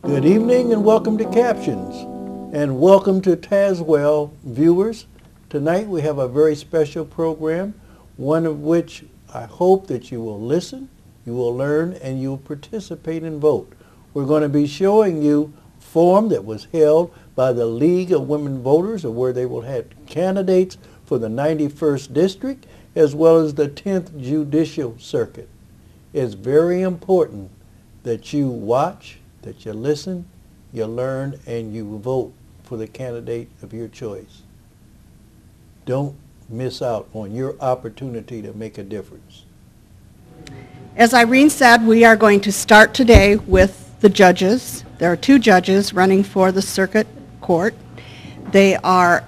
Good evening and welcome to Captions, and welcome to Tazewell viewers. Tonight we have a very special program, one of which I hope that you will listen, you will learn, and you will participate and vote. We're going to be showing you a forum that was held by the League of Women Voters, where they will have candidates for the 91st District as well as the 10th Judicial Circuit. It's very important that you watch, that you listen, you learn, and you vote for the candidate of your choice. Don't miss out on your opportunity to make a difference. As Irene said, we are going to start today with the judges. There are two judges running for the circuit court. They are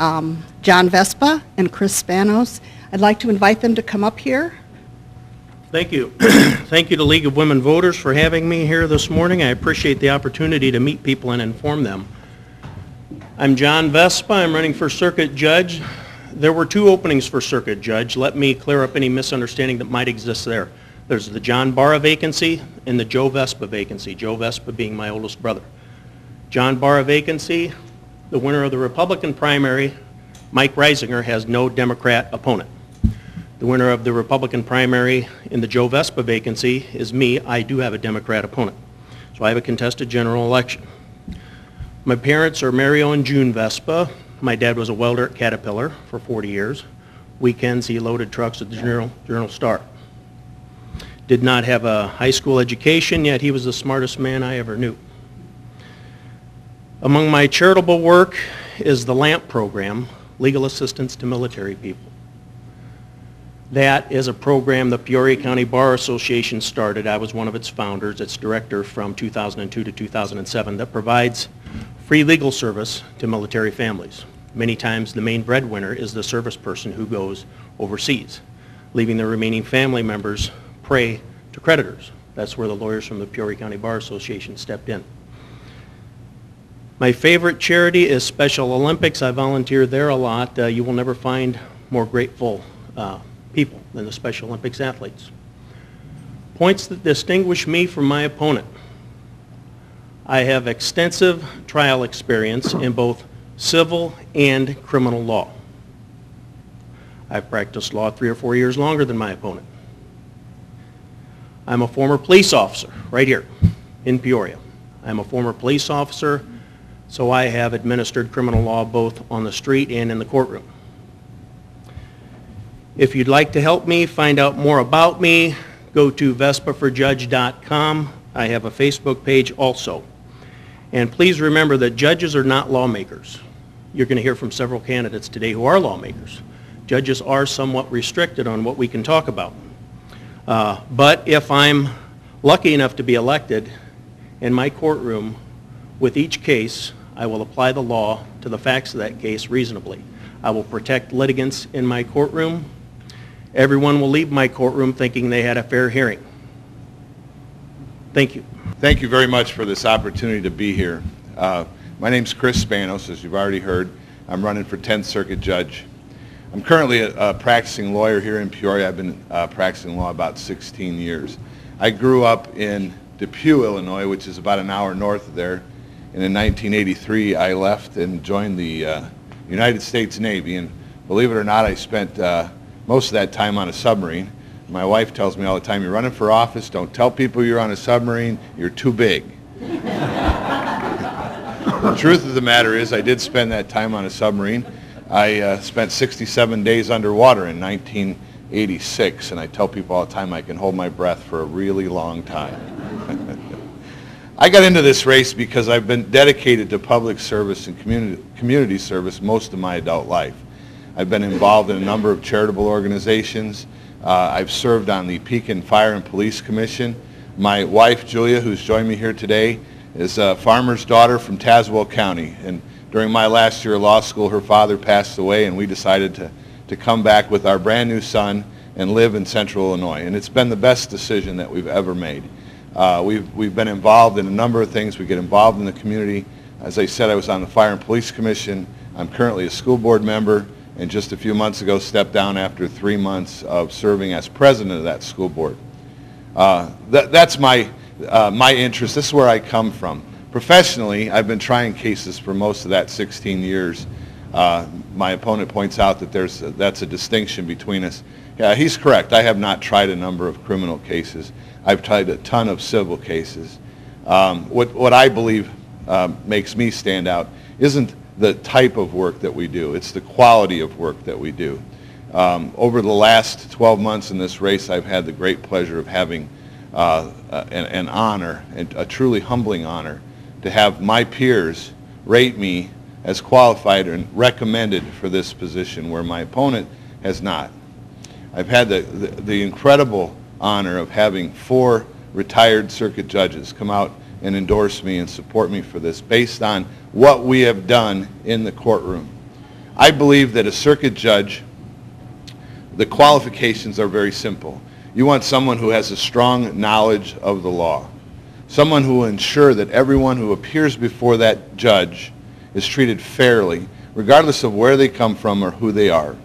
John Vespa and Chris Spanos. I'd like to invite them to come up here. Thank you. Thank you to League of Women Voters for having me here this morning. I appreciate the opportunity to meet people and inform them. I'm John Vespa. I'm running for circuit judge. There were two openings for circuit judge. Let me clear up any misunderstanding that might exist there. There's the John Barra vacancy and the Joe Vespa vacancy, Joe Vespa being my oldest brother. John Barra vacancy, the winner of the Republican primary, Mike Reisinger, has no Democrat opponent. The winner of the Republican primary in the Joe Vespa vacancy is me. I do have a Democrat opponent. So I have a contested general election. My parents are Mario and June Vespa. My dad was a welder at Caterpillar for 40 years. Weekends he loaded trucks at the Journal-Star. Did not have a high school education, yet he was the smartest man I ever knew. Among my charitable work is the LAMP program, Legal Assistance to Military People. That is a program the Peoria County Bar Association started. I was one of its founders, its director from 2002 to 2007, that provides free legal service to military families. Many times the main breadwinner is the service person who goes overseas, leaving the remaining family members prey to creditors. That's where the lawyers from the Peoria County Bar Association stepped in. My favorite charity is Special Olympics. I volunteer there a lot. You will never find more grateful people than the Special Olympics athletes. Points that distinguish me from my opponent. I have extensive trial experience in both civil and criminal law. I've practiced law 3 or 4 years longer than my opponent. I'm a former police officer right here in Peoria. I'm a former police officer, so I have administered criminal law both on the street and in the courtroom. If you'd like to help me find out more about me, go to vespaforjudge.com. I have a Facebook page also. And please remember that judges are not lawmakers. You're going to hear from several candidates today who are lawmakers. Judges are somewhat restricted on what we can talk about. But if I'm lucky enough to be elected, in my courtroom, with each case, I will apply the law to the facts of that case reasonably. I will protect litigants in my courtroom. Everyone will leave my courtroom thinking they had a fair hearing. Thank you. Thank you very much for this opportunity to be here. My name's Chris Spanos, as you've already heard. I'm running for 10th Circuit Judge. I'm currently a practicing lawyer here in Peoria. I've been practicing law about 16 years. I grew up in Depew, Illinois, which is about an hour north of there. And in 1983, I left and joined the United States Navy. And believe it or not, I spent most of that time on a submarine. My wife tells me all the time, you're running for office, don't tell people you're on a submarine, you're too big. The truth of the matter is I did spend that time on a submarine. I spent 67 days underwater in 1986, and I tell people all the time I can hold my breath for a really long time. I got into this race because I've been dedicated to public service and community service most of my adult life. I've been involved in a number of charitable organizations. I've served on the Pekin Fire and Police Commission. My wife, Julia, who's joined me here today, is a farmer's daughter from Tazewell County. And during my last year of law school, her father passed away, and we decided to come back with our brand new son and live in Central Illinois. And it's been the best decision that we've ever made. We've been involved in a number of things. We get involved in the community. As I said, I was on the Fire and Police Commission. I'm currently a school board member, and just a few months ago stepped down after 3 months of serving as president of that school board. That's my interest. This is where I come from. Professionally, I've been trying cases for most of that 16 years. My opponent points out that that's a distinction between us. Yeah, he's correct. I have not tried a number of criminal cases. I've tried a ton of civil cases. What I believe makes me stand out isn't the type of work that we do. It's the quality of work that we do. Over the last 12 months in this race, I've had the great pleasure of having an honor, a truly humbling honor, to have my peers rate me as qualified and recommended for this position where my opponent has not. I've had the incredible honor of having 4 retired circuit judges come out and endorse me and support me for this based on what we have done in the courtroom. I believe that a circuit judge, the qualifications are very simple. You want someone who has a strong knowledge of the law, someone who will ensure that everyone who appears before that judge is treated fairly, regardless of where they come from or who they are.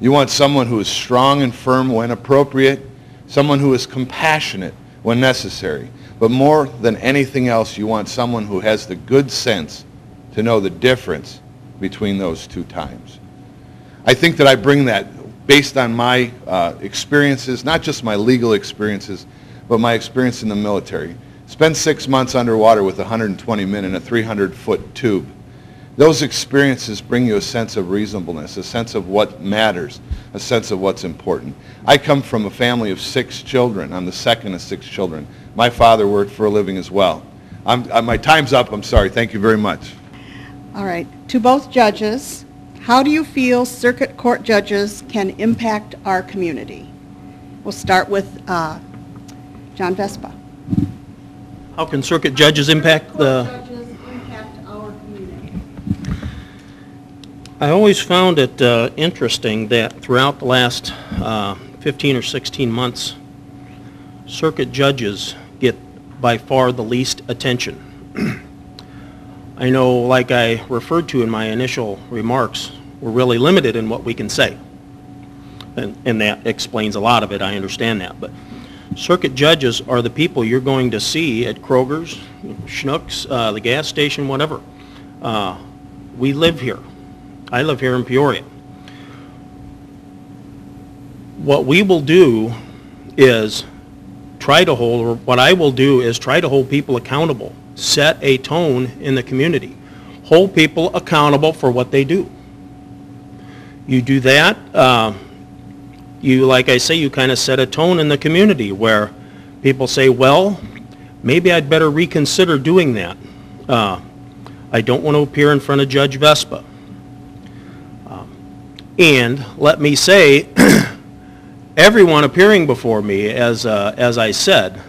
You want someone who is strong and firm when appropriate, someone who is compassionate when necessary. But more than anything else, you want someone who has the good sense to know the difference between those two times. I think that I bring that based on my experiences, not just my legal experiences, but my experience in the military. Spend 6 months underwater with 120 men in a 300-foot tube. Those experiences bring you a sense of reasonableness, a sense of what matters, a sense of what's important. I come from a family of 6 children. I'm the second of 6 children. My father worked for a living as well. My time's up. I'm sorry. Thank you very much. All right. To both judges, how do you feel circuit court judges can impact our community? We'll start with John Vespa. How can circuit judges impact the... I always found it interesting that throughout the last 15 or 16 months, circuit judges get by far the least attention. I know, like I referred to in my initial remarks, we're really limited in what we can say. And that explains a lot of it, I understand that. But circuit judges are the people you're going to see at Kroger's, Schnucks, the gas station, whatever. We live here. I live here in Peoria. What we will do is try to hold, or what I will do is try to hold people accountable, set a tone in the community, hold people accountable for what they do. You do that, you, like I say, you kind of set a tone in the community where people say, well, maybe I'd better reconsider doing that. I don't want to appear in front of Judge Vespa. And let me say, everyone appearing before me, as I said,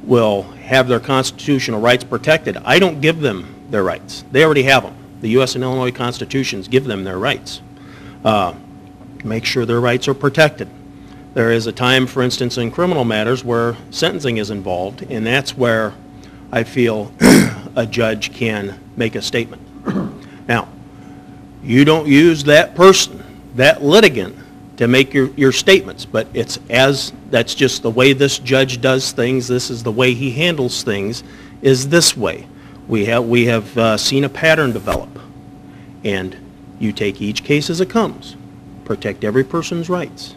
will have their constitutional rights protected. I don't give them their rights. They already have them. The U.S. and Illinois constitutions give them their rights. Make sure their rights are protected. There is a time, for instance, in criminal matters where sentencing is involved, and that's where I feel a judge can make a statement. Now, you don't use that person, that litigant, to make your statements, but that's just the way this judge does things. This is the way he handles things, is this way. We have seen a pattern develop, and you take each case as it comes. Protect every person's rights.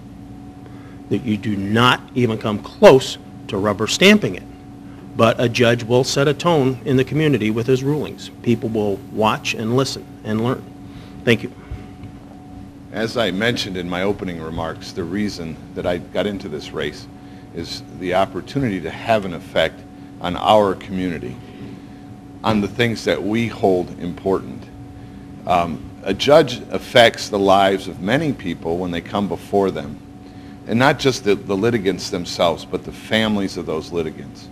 That you do not even come close to rubber stamping it. But a judge will set a tone in the community with his rulings. People will watch and listen and learn. Thank you. As I mentioned in my opening remarks, the reason that I got into this race is the opportunity to have an effect on our community, on the things that we hold important. A judge affects the lives of many people when they come before them, and not just the litigants themselves, but the families of those litigants.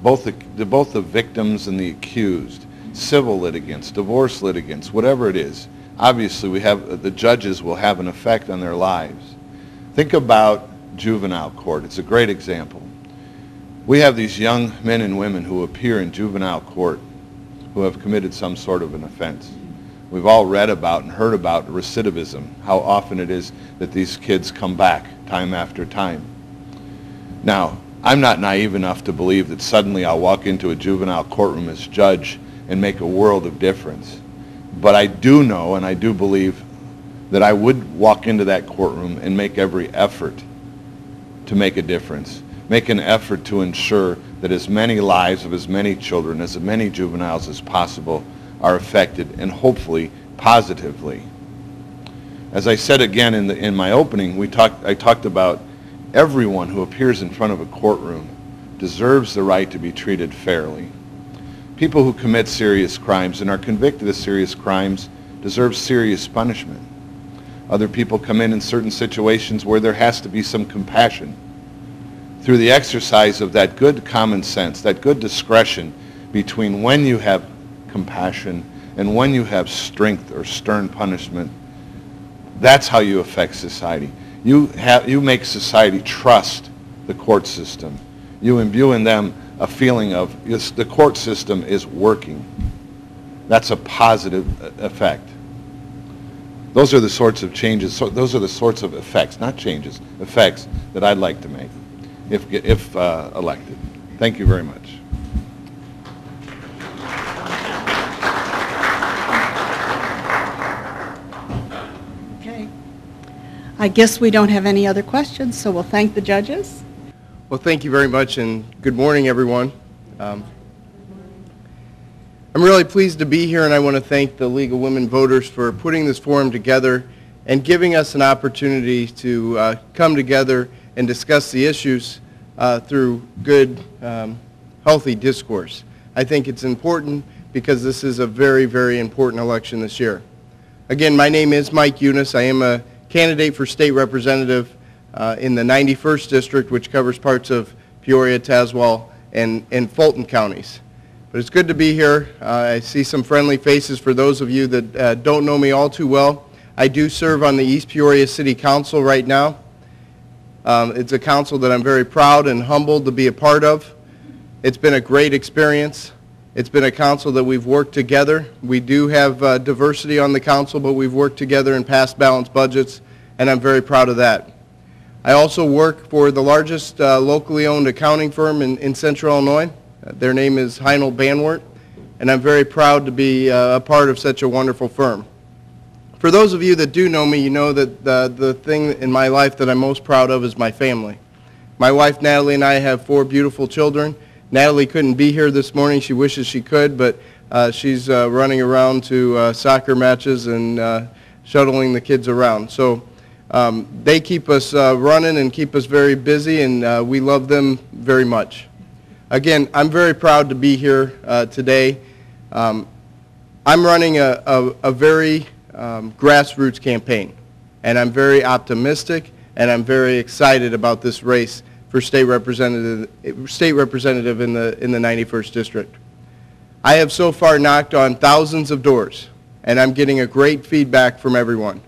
Both the victims and the accused, civil litigants, divorce litigants, whatever it is. Obviously, the judges will have an effect on their lives. Think about juvenile court. It's a great example. We have these young men and women who appear in juvenile court who have committed some sort of an offense. We've all read about and heard about recidivism, how often it is that these kids come back time after time. Now, I'm not naive enough to believe that suddenly I'll walk into a juvenile courtroom as judge and make a world of difference. But I do know and I do believe that I would walk into that courtroom and make every effort to make a difference, make an effort to ensure that as many lives of as many children, as many juveniles as possible are affected, and hopefully positively. As I said again in my opening, I talked about everyone who appears in front of a courtroom deserves the right to be treated fairly. People who commit serious crimes and are convicted of serious crimes deserve serious punishment. Other people come in certain situations where there has to be some compassion. Through the exercise of that good common sense, that good discretion between when you have compassion and when you have strength or stern punishment, that's how you affect society. You make society trust the court system. You imbue in them a feeling of the court system is working. That's a positive effect. Those are the sorts of changes, those are the sorts of effects, not changes, effects that I'd like to make if elected. Thank you very much. Okay. I guess we don't have any other questions, so we'll thank the judges. Well, thank you very much, and good morning, everyone. I'm really pleased to be here, and I want to thank the League of Women Voters for putting this forum together and giving us an opportunity to come together and discuss the issues through good, healthy discourse. I think it's important because this is a very, very important election this year. Again, my name is Mike Eunice. I am a candidate for state representative in the 91st District, which covers parts of Peoria, Tazewell, and Fulton counties. But it's good to be here. I see some friendly faces for those of you that don't know me all too well. I do serve on the East Peoria City Council right now. It's a council that I'm very proud and humbled to be a part of. It's been a great experience. It's been a council that we've worked together. We do have diversity on the council, but we've worked together and passed balanced budgets, and I'm very proud of that. I also work for the largest locally owned accounting firm in Central Illinois. Their name is Heinel Banwart, and I'm very proud to be a part of such a wonderful firm. For those of you that do know me, you know that the thing in my life that I'm most proud of is my family. My wife Natalie and I have 4 beautiful children. Natalie couldn't be here this morning. She wishes she could, but she's running around to soccer matches and shuttling the kids around. So they keep us running and keep us very busy, and we love them very much. Again, I'm very proud to be here today. I'm running a very grassroots campaign, and I'm very optimistic, and I'm very excited about this race for state representative in the 91st District. I have so far knocked on thousands of doors, and I'm getting a great feedback from everyone.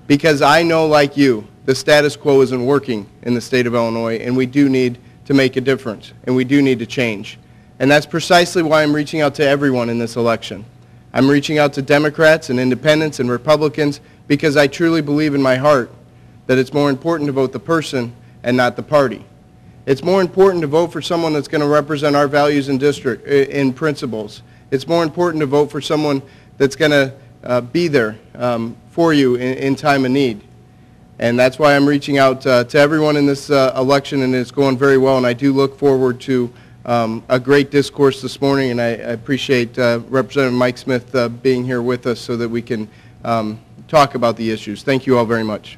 Because I know, like you, the status quo isn't working in the state of Illinois, and we do need to make a difference, and we do need to change. And that's precisely why I'm reaching out to everyone in this election. I'm reaching out to Democrats and Independents and Republicans because I truly believe in my heart that it's more important to vote the person and not the party. It's more important to vote for someone that's going to represent our values and principles. It's more important to vote for someone that's going to be there for you in time of need. And that's why I'm reaching out to everyone in this election, and it's going very well, and I do look forward to a great discourse this morning, and I appreciate Representative Mike Smith being here with us so that we can talk about the issues. Thank you all very much.